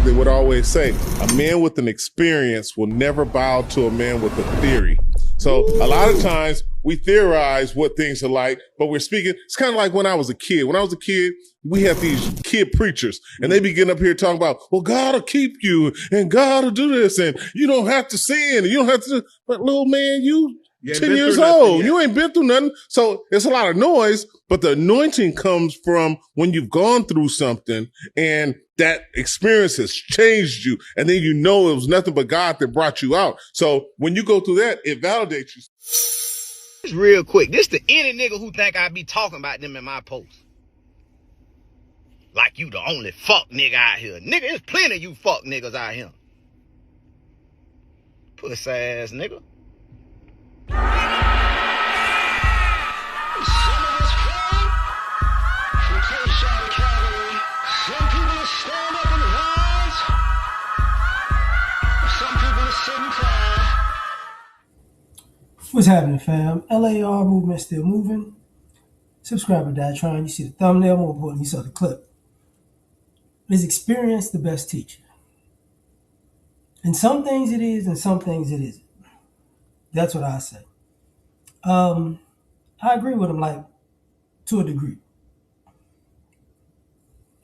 they would always say, a man with an experience will never bow to a man with a theory. So a lot of times we theorize what things are like, but we're speaking. It's kind of like when I was a kid. When I was a kid, we had these kid preachers and they be getting up here talking about, well, God will keep you and God will do this and you don't have to sin and you don't have to. But little man, you 10 years old. You ain't been through nothing. So it's a lot of noise, but the anointing comes from when you've gone through something and that experience has changed you. And then you know it was nothing but God that brought you out. So when you go through that, it validates you. Just real quick, this to any nigga who think I be talking about them in my post. Like you the only fuck nigga out here. Nigga, there's plenty of you fuck niggas out here. Pussy ass nigga. Some people stand up and rise. Some people sit and cry. What's happening, fam? L.A.R. movement still moving. Subscribe to L.A.R. You see the thumbnail, more important, you saw the clip. Is experience the best teacher? And some things it is, and some things it isn't. That's what I say. I agree with him, like, to a degree.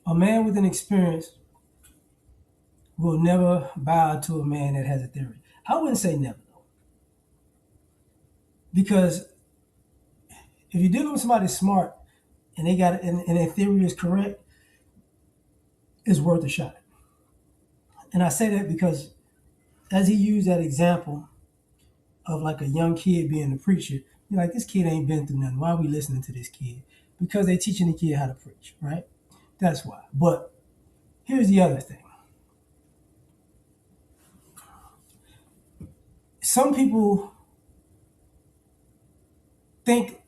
A man with an experience will never bow to a man that has a theory. I wouldn't say never, though. Because if you're dealing with somebody smart and they got and their theory is correct, it's worth a shot. And I say that because as he used that example of like a young kid being a preacher, you're like, this kid ain't been through nothing. Why are we listening to this kid? Because they're teaching the kid how to preach, right? That's why. But here's the other thing. Some people think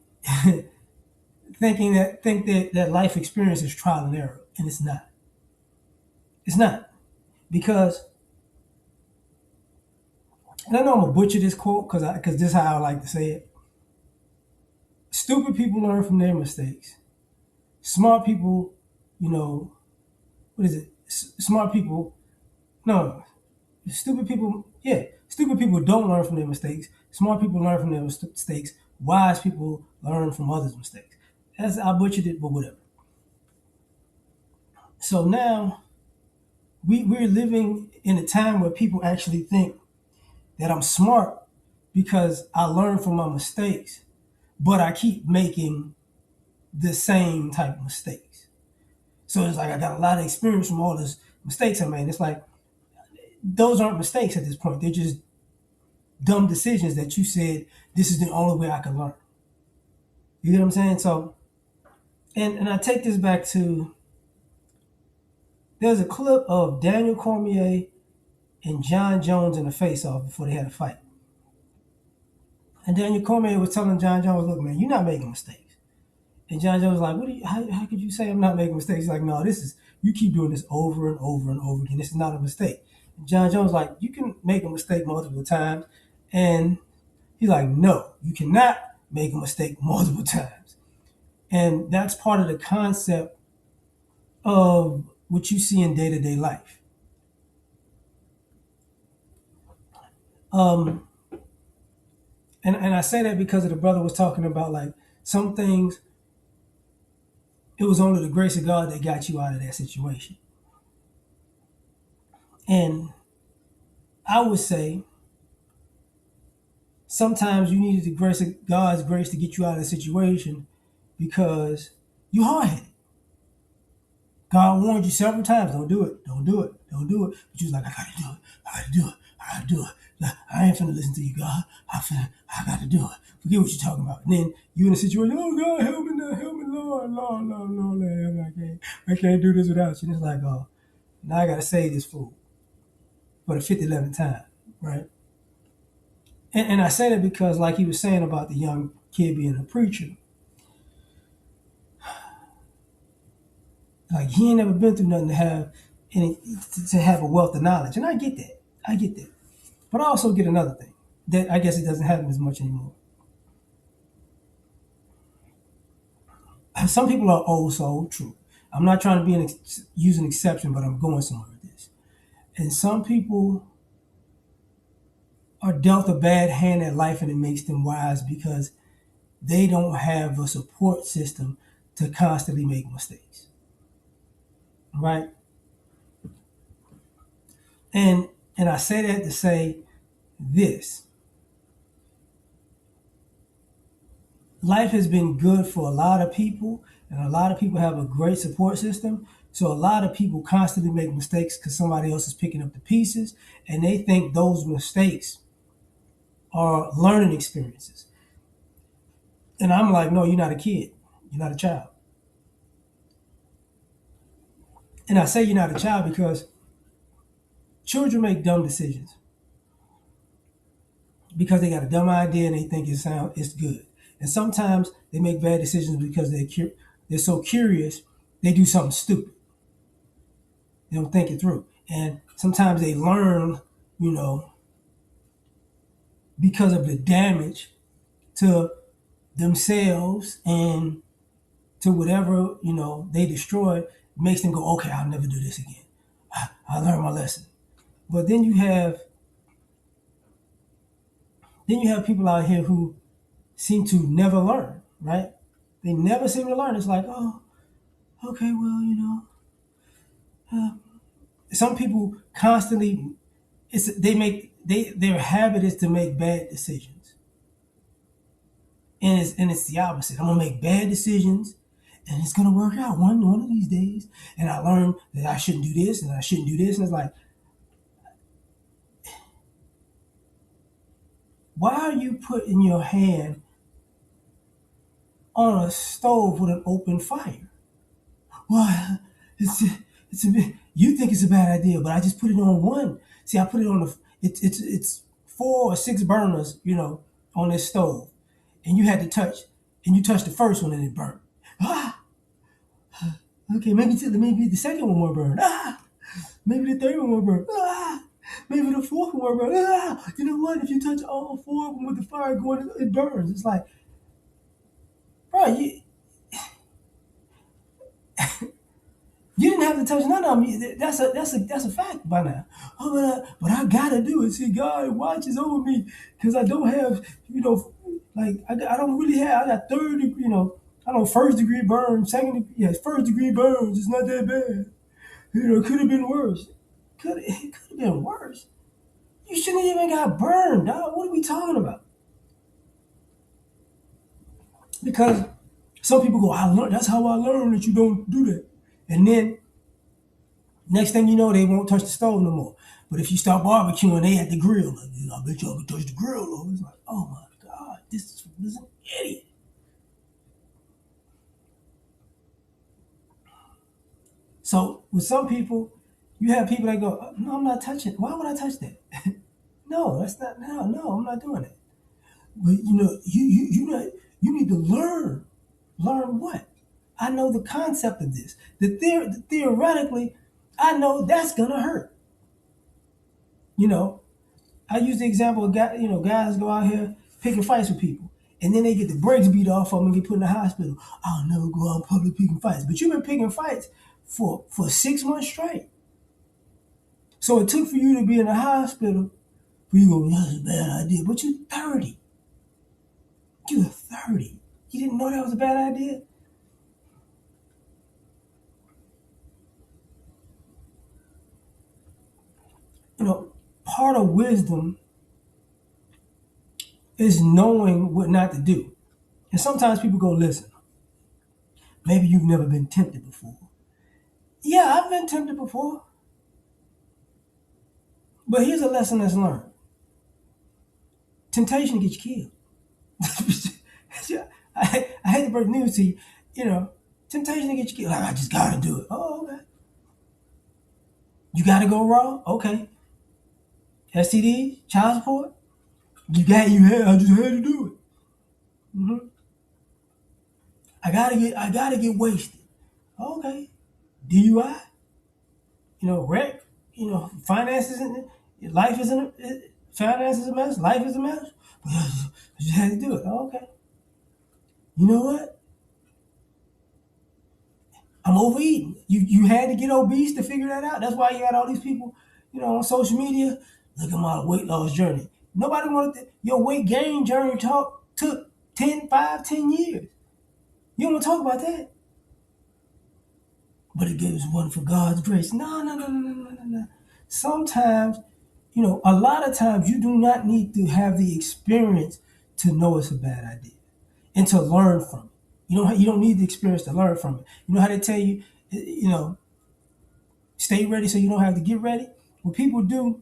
that life experience is trial and error, and it's not. It's not. Because, and I know I'm gonna butcher this quote because this is how I like to say it. Stupid people learn from their mistakes. Smart people, what is it? Smart people, no, stupid people, yeah. Stupid people don't learn from their mistakes. Smart people learn from their mistakes. Wise people learn from others' mistakes. I butchered it, but whatever. So now we're living in a time where people actually think that I'm smart because I learned from my mistakes, but I keep making the same type of mistakes. So it's like I got a lot of experience from all those mistakes I made. It's like those aren't mistakes at this point. They're just dumb decisions that you said, this is the only way I can learn. You get what I'm saying? So, and I take this back to, there's a clip of Daniel Cormier and John Jones in a face-off before they had a fight. And Daniel Cormier was telling John Jones, look, man, you're not making mistakes. And John Jones was like, how could you say I'm not making mistakes? He's like, no, you keep doing this over and over and over again. This is not a mistake. And John Jones was like, you can make a mistake multiple times. And he's like, no, you cannot make a mistake multiple times. And that's part of the concept of what you see in day-to-day life. And I say that because of the brother was talking about, like, some things, it was only the grace of God that got you out of that situation. And I would say sometimes you needed the grace of God's grace to get you out of the situation because you're hard-headed. God warned you several times, don't do it, don't do it, don't do it. But you was like, I gotta do it, I gotta do it, I gotta do it. I ain't finna listen to you, God. I gotta do it. Forget what you're talking about. And then you in a situation, oh God, help me now, help me, Lord, I can't do this without you. And it's like, oh, now I gotta say this fool for the 50th time, right? And I say that because, like he was saying about the young kid being a preacher, like he ain't never been through nothing to have a wealth of knowledge. And I get that. But I also get another thing that I guess it doesn't happen as much anymore. Some people are old soul, true. I'm not trying to use an exception, but I'm going somewhere with this. And some people are dealt a bad hand at life and it makes them wise because they don't have a support system to constantly make mistakes. Right? And I say that to say this. Life has been good for a lot of people, and a lot of people have a great support system. So a lot of people constantly make mistakes because somebody else is picking up the pieces, and they think those mistakes are learning experiences. And I'm like, no, you're not a kid. You're not a child. And I say you're not a child because children make dumb decisions because they got a dumb idea and they think it's good. And sometimes they make bad decisions because they're so curious they do something stupid. They don't think it through. And sometimes they learn, you know, because of the damage to themselves and to whatever, they destroy, makes them go, okay, I'll never do this again. I learned my lesson. But then you have people out here who seem to never learn, right? They never seem to learn. It's like, oh, okay, well, some people constantly, their habit is to make bad decisions. And it's the opposite. I'm gonna make bad decisions and it's gonna work out one of these days. And I learned that I shouldn't do this and I shouldn't do this. And it's like, why are you putting your hand on a stove with an open fire? Well, it's a bit, you think it's a bad idea, but I just put it on one. See, I put it on it's 4 or 6 burners, on this stove, and you had to touch, and you touched the first one and it burned. Ah, okay, maybe the second one will burn. Ah, maybe the third one will burn. Ah, maybe the fourth one will burn. Ah, you know what? If you touch all 4 of them with the fire going, it burns. It's like, bro, you didn't have to touch none of them. That's a fact by now. Oh, but I gotta do it. See, God watches over me because I don't have, like I don't really have. I got third degree, I don't first degree burn, second degree, yeah, first degree burns. It's not that bad. It could have been worse. It could have been worse. You shouldn't have even got burned, dog. What are we talking about? Because some people go, I learned. That's how I learned that you don't do that, and then next thing you know, they won't touch the stove no more. But if you start barbecuing, they at the grill. Like, I bet y'all can touch the grill. Though. It's like, oh my God, this is an idiot. So with some people, you have people that go, no, I'm not touching. Why would I touch that? No, that's not. No, I'm not doing it. But you need to learn. Learn what? I know the concept of this. Theoretically, I know that's gonna hurt. I use the example of guys go out here picking fights with people, and then they get the brakes beat off of them and get put in the hospital. I'll never go out in public picking fights, but you've been picking fights for 6 months straight. So it took for you to be in the hospital for you to go, that's a bad idea. But you're 30. You're 30. You didn't know that was a bad idea? Part of wisdom is knowing what not to do. And sometimes people go, listen, maybe you've never been tempted before. Yeah, I've been tempted before. But here's a lesson that's learned. Temptation gets you killed. I hate to break news to you. Temptation to get you killed. Like, I just gotta do it. Oh, okay. You gotta go raw? Okay. STD, child support? I just had to do it. Mm-hmm. I gotta get wasted. Okay. DUI? Wreck? Finances life isn't finances a mess, life is a mess. But I just had to do it. Okay. You know what? I'm overeating. You had to get obese to figure that out. That's why you got all these people, on social media, look at my weight loss journey. Nobody wanted your weight gain journey took 10 years. You don't want to talk about that. But it gives one for God's grace. No. Sometimes, a lot of times you do not need to have the experience to know it's a bad idea and to learn from it. You don't need the experience to learn from it. You know how they tell you, stay ready so you don't have to get ready? What people do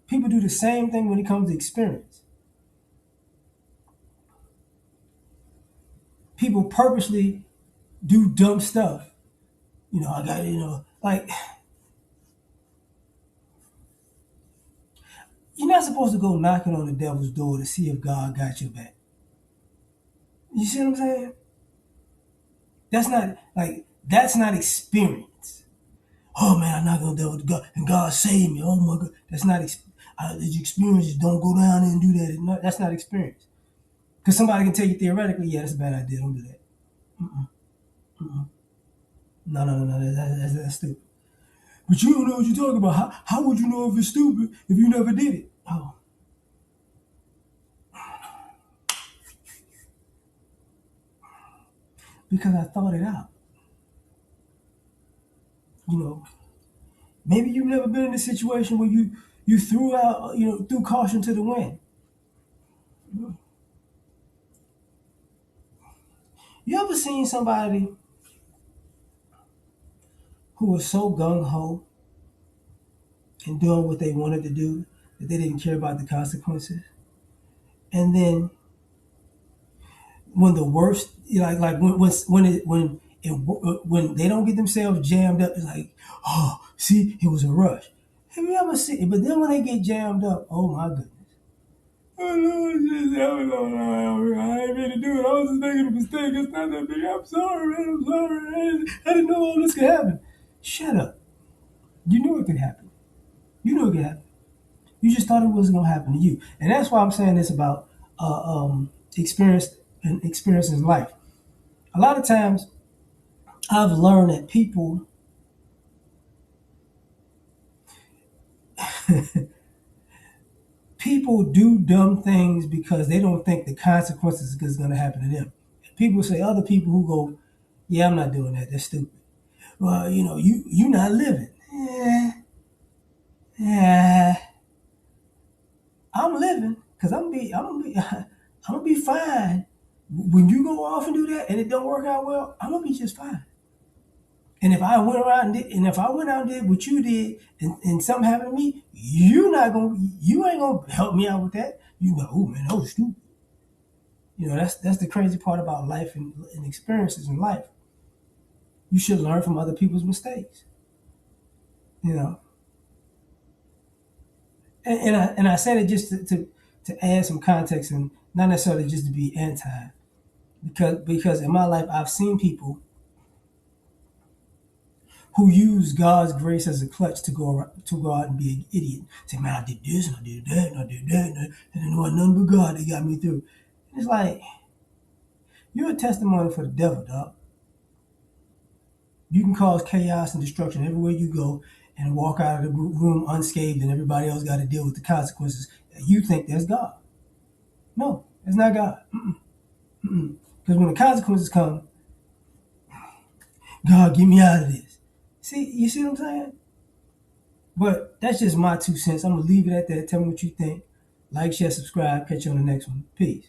the same thing when it comes to experience. People purposely do dumb stuff. I got, like, you're not supposed to go knocking on the devil's door to see if God got your back. You see what I'm saying? That's not experience. Oh man, I knocked on the devil God and God saved me. Oh my God, that's not experience. Just don't go down there and do that. No, that's not experience. Because somebody can tell you theoretically, yeah, that's a bad idea. Don't do that. No. That's stupid. But you don't know what you're talking about. How would you know if it's stupid if you never did it? Oh, because I thought it out. Maybe you've never been in a situation where you threw caution to the wind. You ever seen somebody who was so gung ho and doing what they wanted to do that they didn't care about the consequences? And then when the worst, like when they don't get themselves jammed up, it's like, oh, see, it was a rush. Have you ever seen? But then when they get jammed up, oh my goodness. Oh no, I didn't mean to do it. I was just making a mistake. It's not that big. I'm sorry, man. I'm sorry. I didn't know all this could happen. Shut up. You knew it could happen. You knew it could happen. You just thought it wasn't gonna happen to you, and that's why I'm saying this about experience and experiences in life. A lot of times, I've learned that people do dumb things because they don't think the consequences is going to happen to them. People say other people who go, yeah, I'm not doing that. That's stupid. Well, you not living. Yeah, I'm living because I'm gonna be fine. When you go off and do that and it don't work out well, I'm gonna be just fine. And if I went out and did what you did, and something happened to me, you ain't gonna help me out with that. You go, oh man, that was stupid. That's the crazy part about life and experiences in life. You should learn from other people's mistakes. You know, and I said it just to add some context and not necessarily just to be anti, because in my life I've seen people who use God's grace as a clutch to go out and be an idiot. Say, man, I did this and I did that and I did that and it wasn't nothing but God that got me through. And it's like, you're a testimony for the devil, dog. You can cause chaos and destruction everywhere you go and walk out of the room unscathed and everybody else got to deal with the consequences. You think that's God. No, it's not God. Because when the consequences come, God, get me out of this. You see what I'm saying? But that's just my 2 cents. I'm going to leave it at that. Tell me what you think. Like, share, subscribe. Catch you on the next one. Peace.